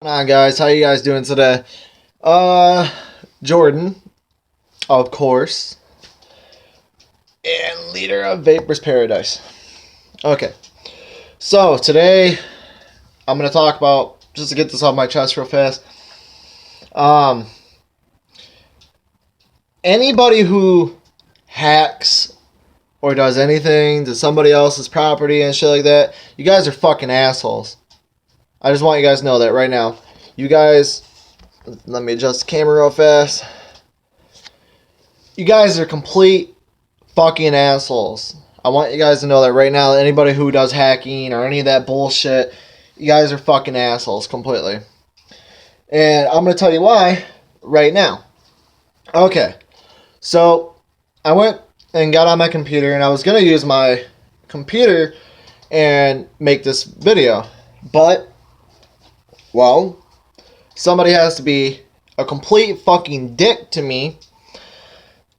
on, guys? How you guys doing today? Uh, Jordan, of course, and leader of Vapor's Paradise. Okay, so today I'm gonna talk about, just to get this off my chest real fast. Um, Anybody who hacks or does anything to somebody else's property and shit like that, you guys are fucking assholes. I just want you guys to know that right now. You guys, let me adjust the camera real fast. You guys are complete fucking assholes. I want you guys to know that right now. Anybody who does hacking or any of that bullshit, you guys are fucking assholes completely. And I'm going to tell you why right now. Okay. So, I went and got on my computer, and I was going to use my computer and make this video. But, well, somebody has to be a complete fucking dick to me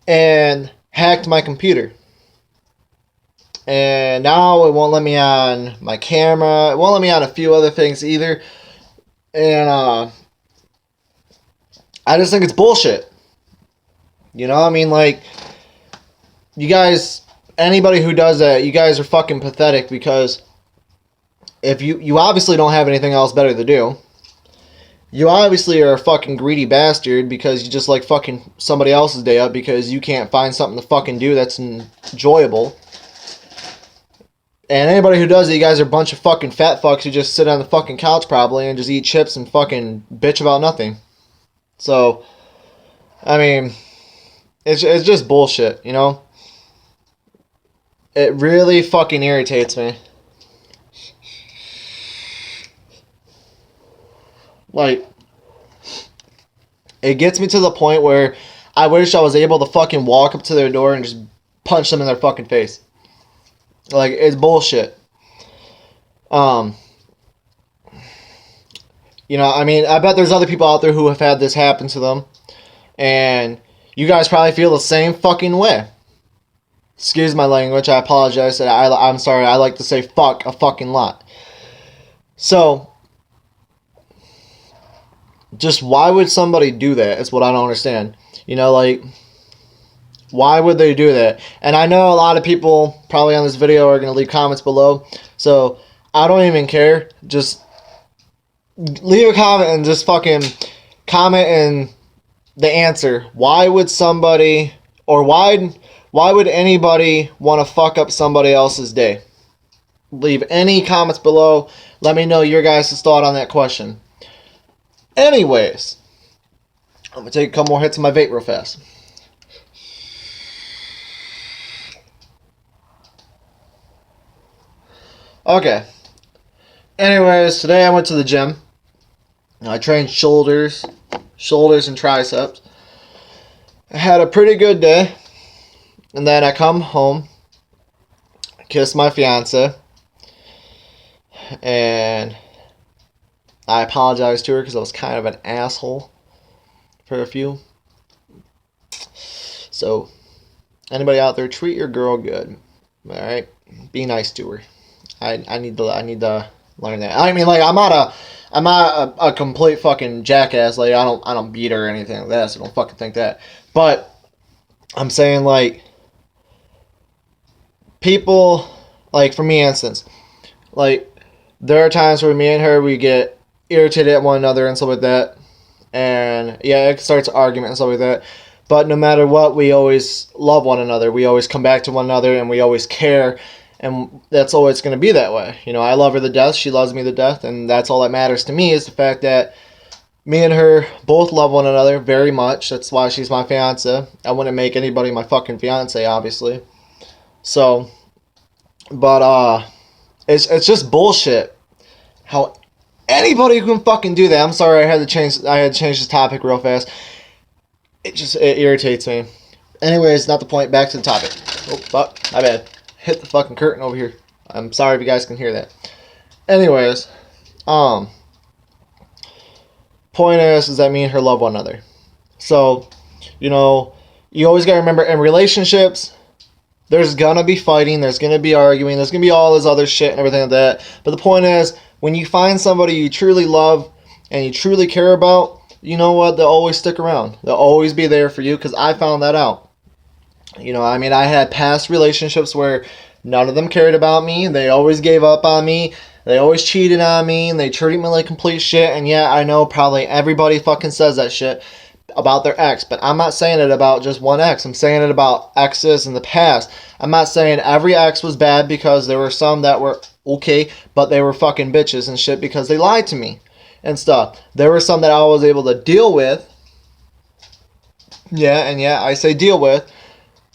and hacked my computer. And now it won't let me on my camera. It won't let me on a few other things either. And I just think it's bullshit. You know, I mean, like, you guys, anybody who does that, you guys are fucking pathetic, because if you obviously don't have anything else better to do. You obviously are a fucking greedy bastard because you just like fucking somebody else's day up because you can't find something to fucking do that's enjoyable. And anybody who does it, you guys are a bunch of fucking fat fucks who just sit on the fucking couch probably and just eat chips and fucking bitch about nothing. So, I mean, it's just bullshit, you know? It really fucking irritates me. Like, it gets me to the point where I wish I was able to fucking walk up to their door and just punch them in their fucking face. Like, it's bullshit. You know, I mean, I bet there's other people out there who have had this happen to them. And you guys probably feel the same fucking way. Excuse my language, I apologize. I'm sorry, I like to say fuck a fucking lot. So, just why would somebody do that is what I don't understand. You know, like, why would they do that? And I know a lot of people probably on this video are going to leave comments below. So, I don't even care. Just leave a comment and just fucking comment in the answer. Why would somebody, or why would anybody want to fuck up somebody else's day? Leave any comments below. Let me know your guys' thought on that question. Anyways, I'm going to take a couple more hits of my vape real fast. Okay. Anyways, today I went to the gym. I trained shoulders and triceps. I had a pretty good day. And then I come home, kiss my fiance, and I apologize to her because I was kind of an asshole for a few. So, anybody out there, treat your girl good. All right, be nice to her. I need to learn that. I mean, like, I'm not a complete fucking jackass. Like, I don't beat her or anything like that. So don't fucking think that. But I'm saying, like, people, like, for me, instance, like, there are times where me and her, we get irritated at one another and stuff like that. And, yeah, it starts an argument and stuff like that. But no matter what, we always love one another. We always come back to one another, and we always care. And that's always going to be that way. You know, I love her to death. She loves me to death. And that's all that matters to me, is the fact that me and her both love one another very much. That's why she's my fiance. I wouldn't make anybody my fucking fiance, obviously. So, but, it's just bullshit how anybody can fucking do that. I'm sorry, I had to change this topic real fast. It irritates me. Anyways, not the point. Back to the topic. Oh, fuck. My bad. Hit the fucking curtain over here. I'm sorry if you guys can hear that. Anyways, point is that me and her love one another. So, you know, you always gotta remember, in relationships, there's gonna be fighting, there's gonna be arguing, there's gonna be all this other shit and everything like that. But the point is, when you find somebody you truly love and you truly care about, you know what, they'll always stick around. They'll always be there for you, because I found that out. You know, I mean, I had past relationships where none of them cared about me. They always gave up on me. They always cheated on me, and they treated me like complete shit. And yeah, I know probably everybody fucking says that shit about their ex, but I'm not saying it about just one ex. I'm saying it about exes in the past. I'm not saying every ex was bad, because there were some that were okay, but they were fucking bitches and shit because they lied to me and stuff. There were some that I was able to deal with. Yeah, and yeah, I say deal with.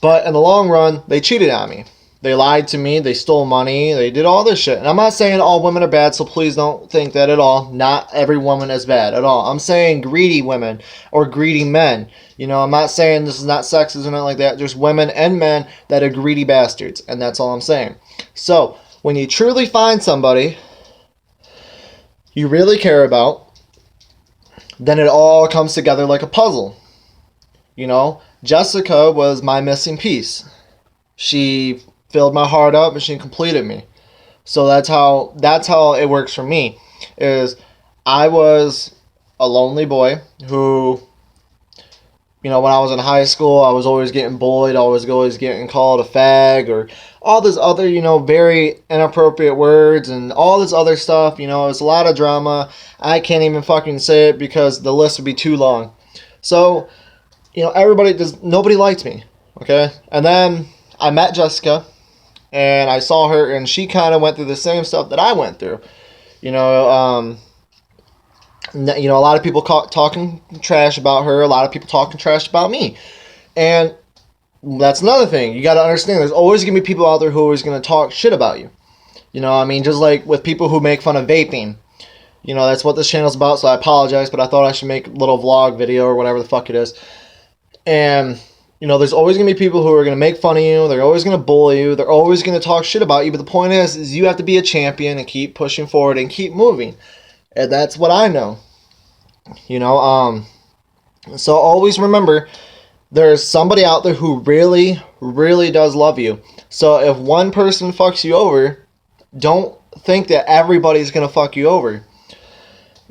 But in the long run, they cheated on me. They lied to me. They stole money. They did all this shit. And I'm not saying all women are bad, so please don't think that at all. Not every woman is bad at all. I'm saying greedy women or greedy men. You know, I'm not saying this is not sexism or anything like that. There's women and men that are greedy bastards. And that's all I'm saying. So, when you truly find somebody you really care about, then it all comes together like a puzzle. You know, Jessica was my missing piece. She filled my heart up and she completed me. So that's how it works for me. Is I was a lonely boy who, you know, when I was in high school, I was always getting bullied, always getting called a fag or all this other, you know, very inappropriate words and all this other stuff. You know, it's a lot of drama. I can't even fucking say it because the list would be too long. So, you know, nobody liked me, okay? And then I met Jessica, and I saw her, and she kind of went through the same stuff that I went through. You know, a lot of people talking trash about her, a lot of people talking trash about me. And that's another thing. You got to understand, there's always going to be people out there who are always going to talk shit about you. You know, I mean, just like with people who make fun of vaping. You know, that's what this channel's about, so I apologize, but I thought I should make a little vlog video or whatever the fuck it is. And, you know, there's always going to be people who are going to make fun of you. They're always going to bully you. They're always going to talk shit about you. But the point is you have to be a champion and keep pushing forward and keep moving. And that's what I know. You know, so always remember, there's somebody out there who really, really does love you. So if one person fucks you over, don't think that everybody's going to fuck you over.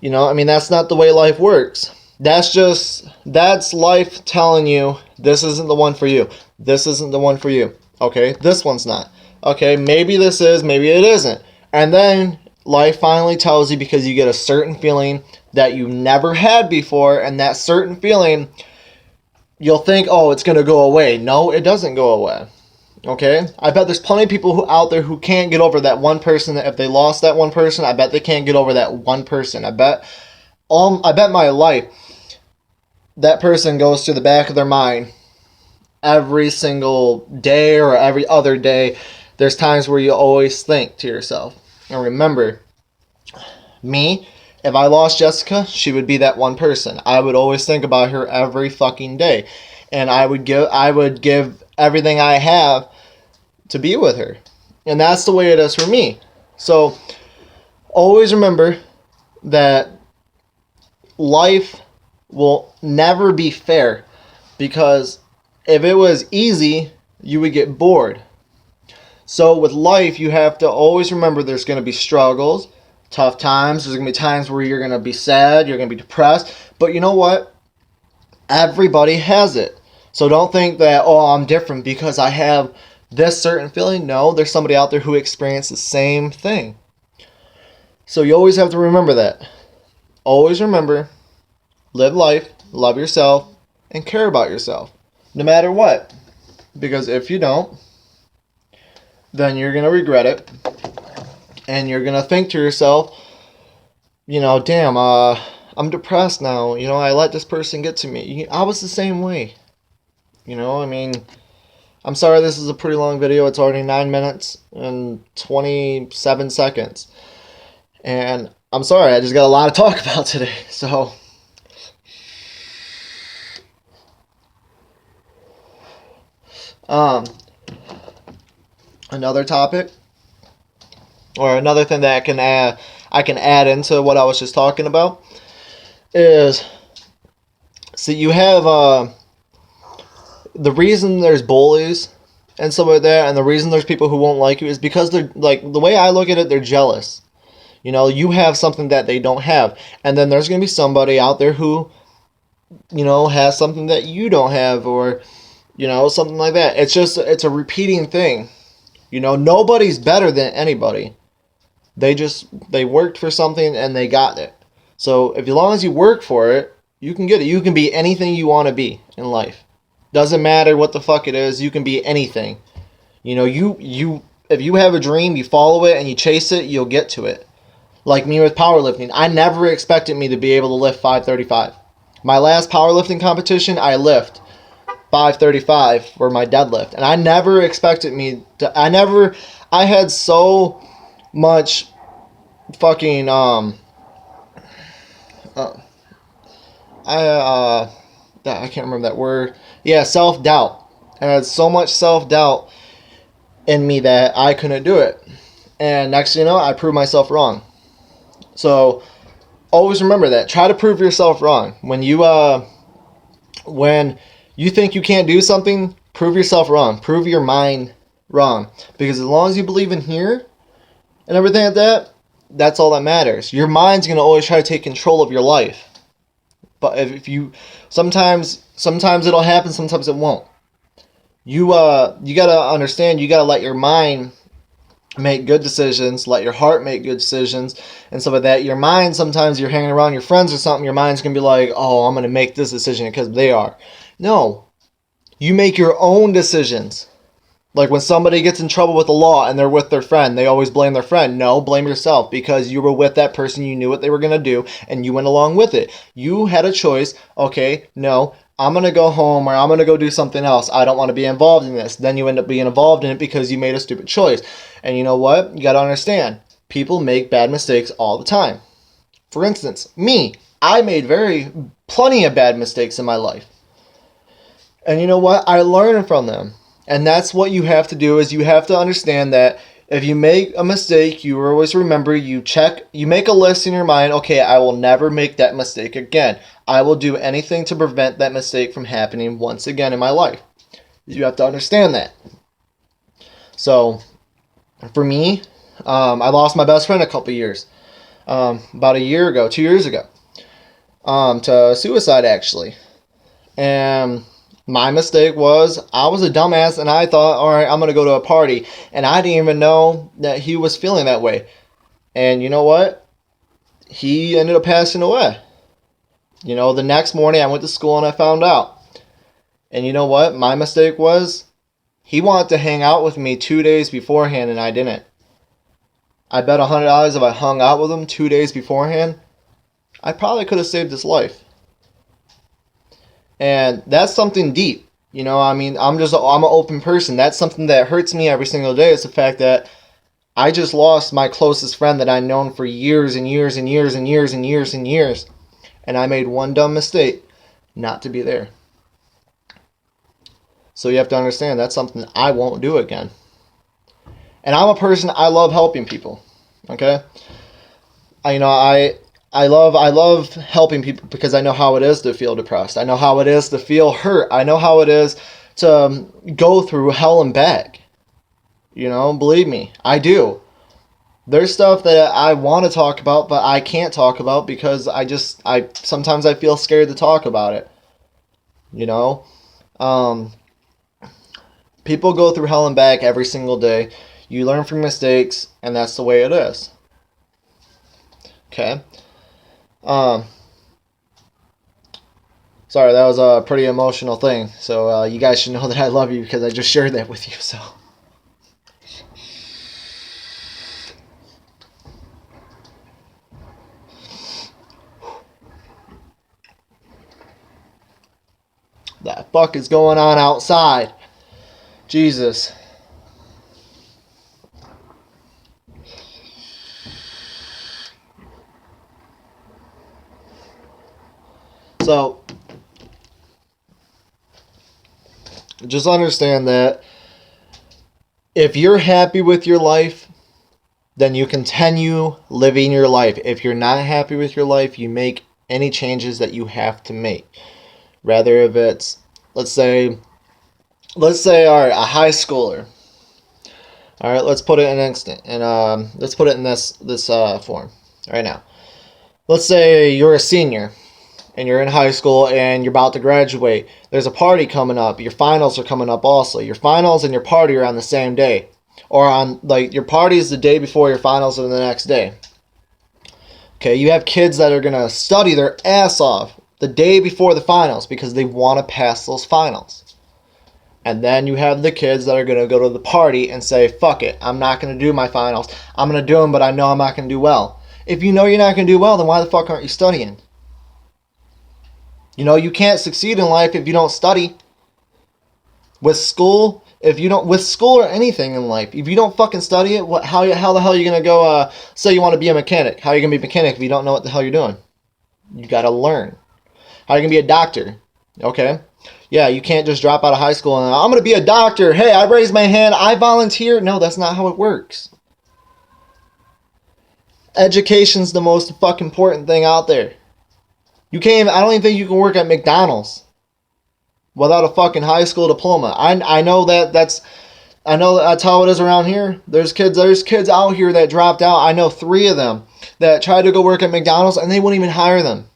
You know, I mean, that's not the way life works. That's life telling you, this isn't the one for you. This isn't the one for you. Okay? This one's not. Okay? Maybe this is, maybe it isn't. And then life finally tells you, because you get a certain feeling that you never had before, and that certain feeling, you'll think, oh, it's going to go away. No, it doesn't go away. Okay? I bet there's plenty of people out there who can't get over that one person. That if they lost that one person, I bet they can't get over that one person. I bet my life, that person goes to the back of their mind every single day or every other day. There's times where you always think to yourself. And remember, me, if I lost Jessica, she would be that one person. I would always think about her every fucking day. And I would give everything I have to be with her. And that's the way it is for me. So always remember that life will never be fair, because if it was easy, you would get bored. So with life, you have to always remember there's going to be struggles, tough times. There's going to be times where you're going to be sad, you're going to be depressed. But you know what? Everybody has it. So don't think that, oh, I'm different because I have this certain feeling. No, there's somebody out there who experienced the same thing. So you always have to remember that. Always remember, live life, love yourself, and care about yourself, no matter what. Because if you don't, then you're going to regret it. And you're going to think to yourself, you know, damn, I'm depressed now. You know, I let this person get to me. I was the same way. You know, I mean, I'm sorry this is a pretty long video. It's already 9 minutes and 27 seconds. And I'm sorry, I just got a lot to talk about today. So, another topic, or another thing that I can add into what I was just talking about is, see, you have the reason there's bullies and stuff like that, and the reason there's people who won't like you is because they're, like, the way I look at it, they're jealous. You know, you have something that they don't have. And then there's going to be somebody out there who, you know, has something that you don't have, or, you know, something like that. It's a repeating thing. You know, nobody's better than anybody. They worked for something and they got it. So as long as you work for it, you can get it. You can be anything you want to be in life. Doesn't matter what the fuck it is. You can be anything. You know, you if you have a dream, you follow it and you chase it, you'll get to it. Like me with powerlifting, I never expected me to be able to lift 535. My last powerlifting competition, I lift 535 for my deadlift, and I never expected me to. I had so much fucking I can't remember that word. Yeah, self doubt. I had so much self doubt in me that I couldn't do it. And next thing you know, I proved myself wrong. So always remember that. Try to prove yourself wrong. When you think you can't do something, prove yourself wrong. Prove your mind wrong. Because as long as you believe in here and everything like that, that's all that matters. Your mind's gonna always try to take control of your life. But if you sometimes it'll happen, sometimes it won't. You gotta understand, you gotta let your mind make good decisions, let your heart make good decisions, and stuff like that. Your mind, sometimes you're hanging around your friends or something, your mind's gonna be like, oh, I'm gonna make this decision because they are. No. You make your own decisions. Like when somebody gets in trouble with the law and they're with their friend, they always blame their friend. No, blame yourself, because you were with that person, you knew what they were going to do, and you went along with it. You had a choice. Okay, no, I'm going to go home, or I'm going to go do something else. I don't want to be involved in this. Then you end up being involved in it because you made a stupid choice. And you know what? You got to understand, people make bad mistakes all the time. For instance, me, I made plenty of bad mistakes in my life. And you know what? I learned from them. And that's what you have to do, is you have to understand that if you make a mistake, you always remember, you make a list in your mind, okay, I will never make that mistake again. I will do anything to prevent that mistake from happening once again in my life. You have to understand that. So, for me, I lost my best friend a couple years. About a year ago, 2 years ago. To suicide, actually. And my mistake was I was a dumbass and I thought, all right, I'm going to go to a party. And I didn't even know that he was feeling that way. And you know what? He ended up passing away. You know, the next morning I went to school and I found out. And you know what? My mistake was he wanted to hang out with me 2 days beforehand and I didn't. I bet $100 if I hung out with him 2 days beforehand, I probably could have saved his life. And that's something deep. You know, I mean, I'm an open person. That's something that hurts me every single day. It's the fact that I just lost my closest friend that I've known for years and years and years and years and years and years. And I made one dumb mistake, not to be there. So you have to understand that's something I won't do again. And I'm a person, I love helping people. Okay? I love helping people because I know how it is to feel depressed. I know how it is to feel hurt. I know how it is to go through hell and back. You know, believe me, I do. There's stuff that I want to talk about, but I can't talk about because sometimes I feel scared to talk about it. You know, people go through hell and back every single day. You learn from mistakes, and that's the way it is. Okay. Sorry, that was a pretty emotional thing. So you guys should know that I love you because I just shared that with you. So. The fuck is going on outside? Jesus. So, just understand that if you're happy with your life, then you continue living your life. If you're not happy with your life, you make any changes that you have to make. Rather if it's, let's say, all right, a high schooler. All right, let's put it in an instant, and let's put it in this form right now. Let's say you're a senior and you're in high school and you're about to graduate. There's a party coming up. Your finals are coming up also. Your finals and your party are on the same day. Or on, like, your party is the day before your finals are the next day. Okay, you have kids that are going to study their ass off the day before the finals because they want to pass those finals. And then you have the kids that are going to go to the party and say, fuck it, I'm not going to do my finals. I'm going to do them, but I know I'm not going to do well. If you know you're not going to do well, then why the fuck aren't you studying? You know, you can't succeed in life if you don't study. With school, with school or anything in life, if you don't fucking study it, how the hell are you going to go, say you want to be a mechanic? How are you going to be a mechanic if you don't know what the hell you're doing? You got to learn. How are you going to be a doctor? Okay. Yeah, you can't just drop out of high school and, I'm going to be a doctor. Hey, I raised my hand. I volunteer. No, that's not how it works. Education's the most fucking important thing out there. I don't even think you can work at McDonald's without a fucking high school diploma. I know that's how it is around here. There's kids out here that dropped out. I know 3 of them that tried to go work at McDonald's and they wouldn't even hire them.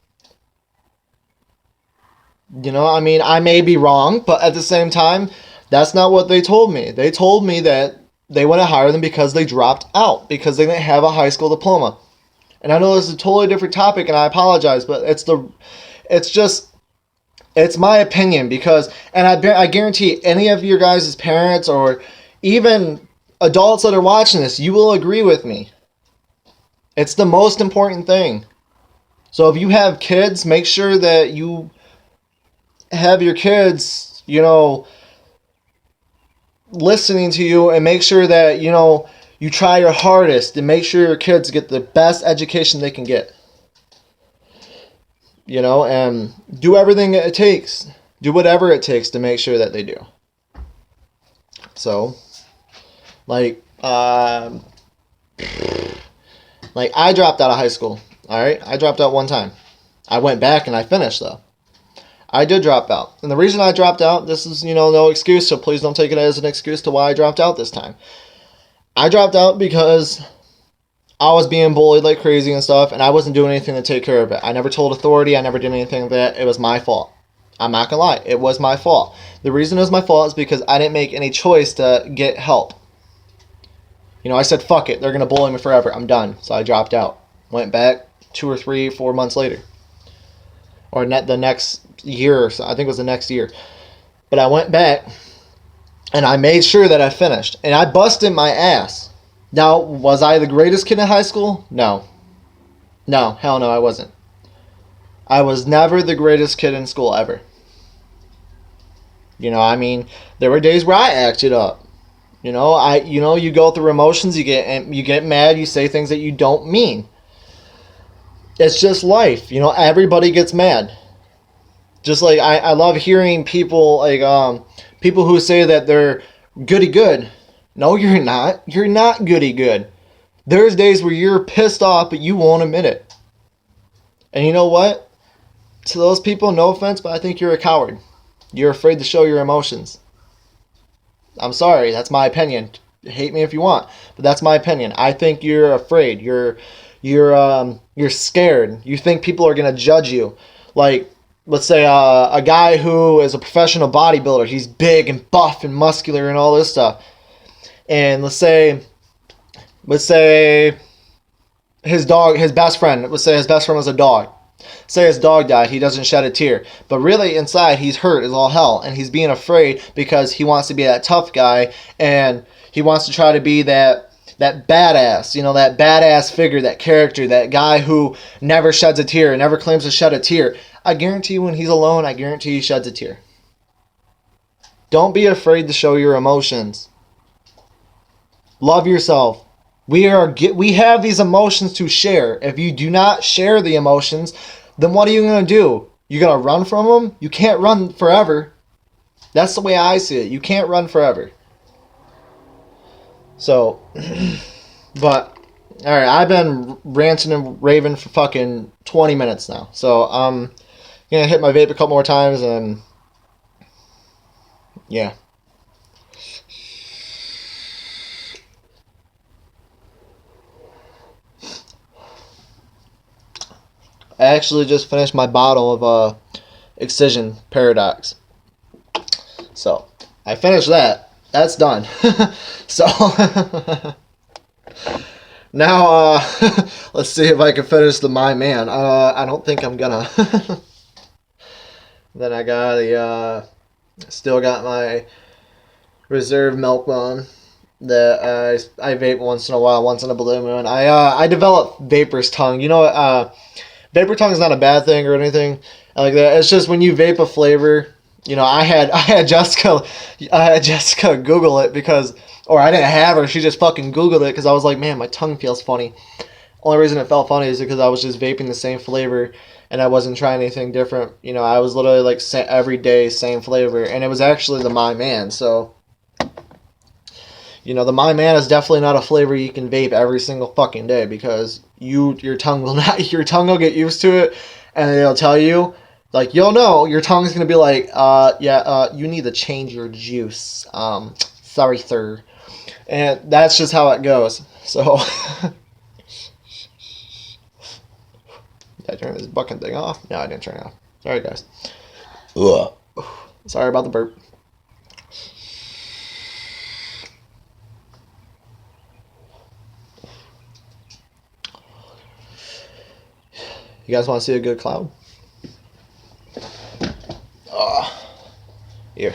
You know, I mean, I may be wrong, but at the same time, that's not what they told me. They told me that they wouldn't hire them because they dropped out, because they didn't have a high school diploma. And I know this is a totally different topic, and I apologize, but it's my opinion, because, and I guarantee any of your guys' parents or even adults that are watching this, you will agree with me. It's the most important thing. So if you have kids, make sure that you have your kids, you know, listening to you, and make sure that, you know, you try your hardest to make sure your kids get the best education they can get. You know, and do everything it takes. Do whatever it takes to make sure that they do. So, like I dropped out of high school. Alright? I dropped out one time. I went back and I finished, though. I did drop out. And the reason I dropped out, this is, you know, no excuse, so please don't take it as an excuse to why I dropped out this time. I dropped out because I was being bullied like crazy and stuff, and I wasn't doing anything to take care of it. I never told authority. I never did anything like that. It was my fault. I'm not going to lie. It was my fault. The reason it was my fault is because I didn't make any choice to get help. You know, I said, fuck it. They're going to bully me forever. I'm done. So I dropped out. Went back 2 or 3, 4 months later. Or the next year. So I think it was the next year. But I went back, and I made sure that I finished. And I busted my ass. Now, was I the greatest kid in high school? No. No, hell no, I wasn't. I was never the greatest kid in school ever. You know, I mean, there were days where I acted up. You know, you go through emotions, you get mad, you say things that you don't mean. It's just life. You know, everybody gets mad. Just like I love hearing people people who say that they're goody good. No, you're not. You're not goody good. There's days where you're pissed off, but you won't admit it. And you know what? To those people, no offense, but I think you're a coward. You're afraid to show your emotions. I'm sorry, that's my opinion. Hate me if you want, but that's my opinion. I think you're afraid. You're scared. You think people are gonna judge you. Like, let's say a guy who is a professional bodybuilder. He's big and buff and muscular and all this stuff. And let's say his best friend was a dog. Say his dog died, he doesn't shed a tear. But really inside, he's hurt as all hell. And he's being afraid because he wants to be that tough guy. And he wants to try to be that badass, you know, that badass figure, that character, that guy who never sheds a tear, never claims to shed a tear. I guarantee when he's alone, I guarantee he sheds a tear. Don't be afraid to show your emotions. Love yourself. We have these emotions to share. If you do not share the emotions, then what are you going to do? You're going to run from them? You can't run forever. That's the way I see it. You can't run forever. So, but, alright, I've been ranting and raving for fucking 20 minutes now. So, I'm going to hit my vape a couple more times and, yeah. I actually just finished my bottle of Excision Paradox. So I finished that. That's done. So now let's see if I can finish the My Man. I don't think I'm gonna. Then I got the still got my reserve milk bone that I vape once in a while, once in a blue moon. I developed vapor's tongue. You know, vapor tongue is not a bad thing or anything like that. It's just when you vape a flavor. You know, I had Jessica Google it because, or I didn't have her. She just fucking Googled it because I was like, man, my tongue feels funny. Only reason it felt funny is because I was just vaping the same flavor and I wasn't trying anything different. You know, I was literally like every day same flavor, and it was actually the My Man. So, you know, the My Man is definitely not a flavor you can vape every single fucking day because your tongue will get used to it, and it'll tell you. Like, you'll know, your tongue's going to be like, you need to change your juice. Sorry, sir. And that's just how it goes. So, did I turn this bucket thing off? No, I didn't turn it off. Sorry, guys. Ugh. Sorry about the burp. You guys want to see a good cloud? Here.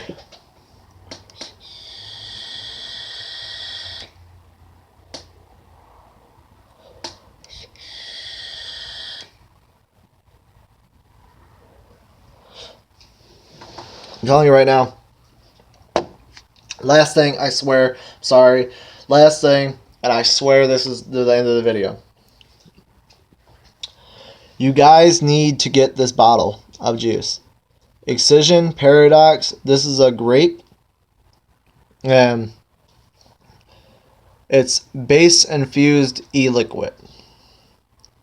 I'm telling you right now. Last thing, I swear. Sorry. Last thing, and I swear this is the end of the video. You guys need to get this bottle of juice. Excision Paradox. This is a grape, and it's base infused e-liquid.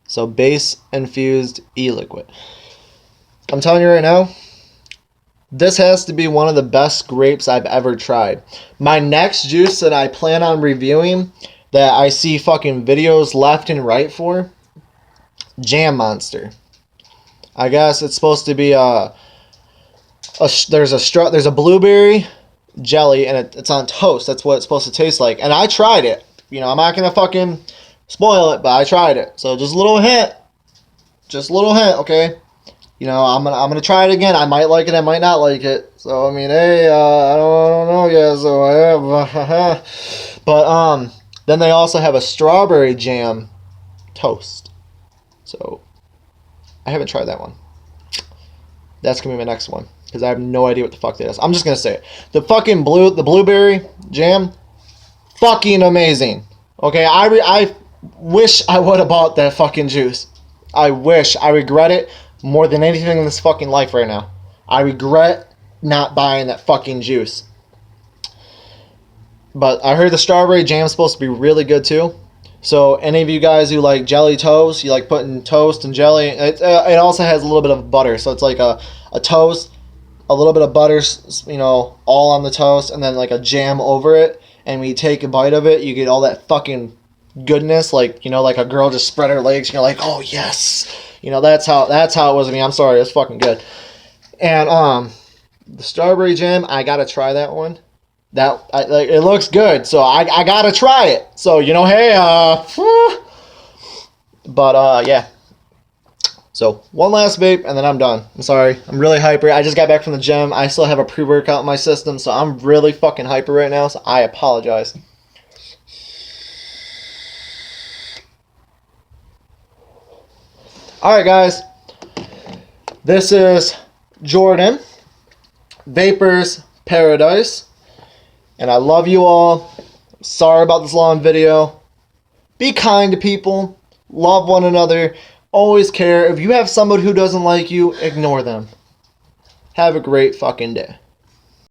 So base infused e-liquid. I'm telling you right now, this has to be one of the best grapes I've ever tried. My next juice that I plan on reviewing, that I see fucking videos left and right for, Jam Monster. I guess it's supposed to be there's a blueberry jelly and it's on toast. That's what it's supposed to taste like. And I tried it. You know, I'm not gonna fucking spoil it, but I tried it. So just a little hint. Just a little hint, okay? You know, I'm gonna try it again. I might like it, I might not like it. So I mean, hey, I don't know yet. So I have, but then they also have a strawberry jam toast. So I haven't tried that one. That's gonna be my next one because I have no idea what the fuck that is. I'm just gonna say it. The blueberry jam, fucking amazing. Okay, I wish I would have bought that fucking juice. I regret it more than anything in this fucking life right now. I regret not buying that fucking juice. But I heard the strawberry jam is supposed to be really good too. So any of you guys who like jelly toast, you like putting toast and jelly, it also has a little bit of butter. So it's like a toast, a little bit of butter, you know, all on the toast, and then like a jam over it. And when you take a bite of it, you get all that fucking goodness, like, you know, like a girl just spread her legs and you're like, oh yes. You know, that's how it was with me. I'm sorry, it's fucking good. And the strawberry jam, I gotta try that one. It looks good, so I gotta try it. So, you know, hey, yeah. So one last vape and then I'm done. I'm sorry, I'm really hyper. I just got back from the gym. I still have a pre-workout in my system, so I'm really fucking hyper right now. So I apologize. All right, guys. This is Jordan, Vapor's Paradise. And I love you all. Sorry about this long video. Be kind to people. Love one another. Always care. If you have somebody who doesn't like you, ignore them. Have a great fucking day.